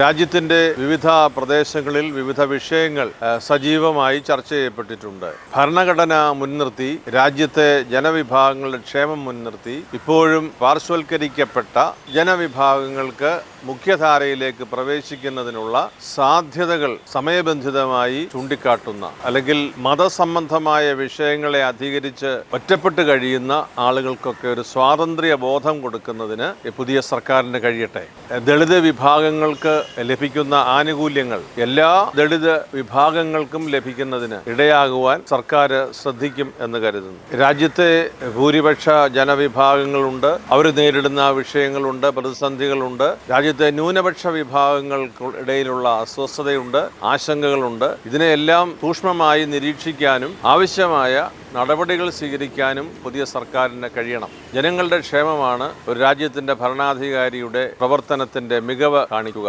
രാജ്യത്തിന്റെ വിവിധ പ്രദേശങ്ങളിൽ വിവിധ വിഷയങ്ങൾ സജീവമായി ചർച്ച ചെയ്യപ്പെട്ടിട്ടുണ്ട്. ഭരണഘടന മുൻനിർത്തി, രാജ്യത്തെ ജനവിഭാഗങ്ങളുടെ ക്ഷേമം മുൻനിർത്തി, ഇപ്പോഴും പാർശ്വവൽക്കരിക്കപ്പെട്ട ജനവിഭാഗങ്ങൾക്ക് മുഖ്യധാരയിലേക്ക് പ്രവേശിക്കുന്നതിനുള്ള സാധ്യതകൾ സമയബന്ധിതമായി ചൂണ്ടിക്കാട്ടുന്ന, അല്ലെങ്കിൽ മതസംബന്ധമായ വിഷയങ്ങളെ അധികരിച്ച് ഒറ്റപ്പെട്ട് കഴിയുന്ന ആളുകൾക്കൊക്കെ ഒരു സ്വാതന്ത്ര്യ ബോധം കൊടുക്കുന്നതിന് പുതിയ സർക്കാരിന് കഴിയട്ടെ. ദളിത് വിഭാഗങ്ങൾക്ക് ലഭിക്കുന്ന ആനുകൂല്യങ്ങൾ എല്ലാ ദളിത് വിഭാഗങ്ങൾക്കും ലഭിക്കുന്നതിന് ഇടയാകുവാൻ സർക്കാർ ശ്രദ്ധിക്കും എന്ന് കരുതുന്നു. രാജ്യത്തെ ഭൂരിപക്ഷ ജനവിഭാഗങ്ങളുണ്ട്, അവർ നേരിടുന്ന വിഷയങ്ങളുണ്ട്, പ്രതിസന്ധികളുണ്ട്. രാജ്യത്തെ ന്യൂനപക്ഷ വിഭാഗങ്ങൾക്കിടയിലുള്ള അസ്വസ്ഥതയുണ്ട്, ആശങ്കകളുണ്ട്. ഇതിനെയെല്ലാം സൂക്ഷ്മമായി നിരീക്ഷിക്കാനും ആവശ്യമായ നടപടികൾ സ്വീകരിക്കാനും പുതിയ സർക്കാരിന് കഴിയണം. ജനങ്ങളുടെ ക്ഷേമമാണ് ഒരു രാജ്യത്തിന്റെ ഭരണാധികാരിയുടെ പ്രവർത്തനത്തിന്റെ മികവ് കാണിക്കുക.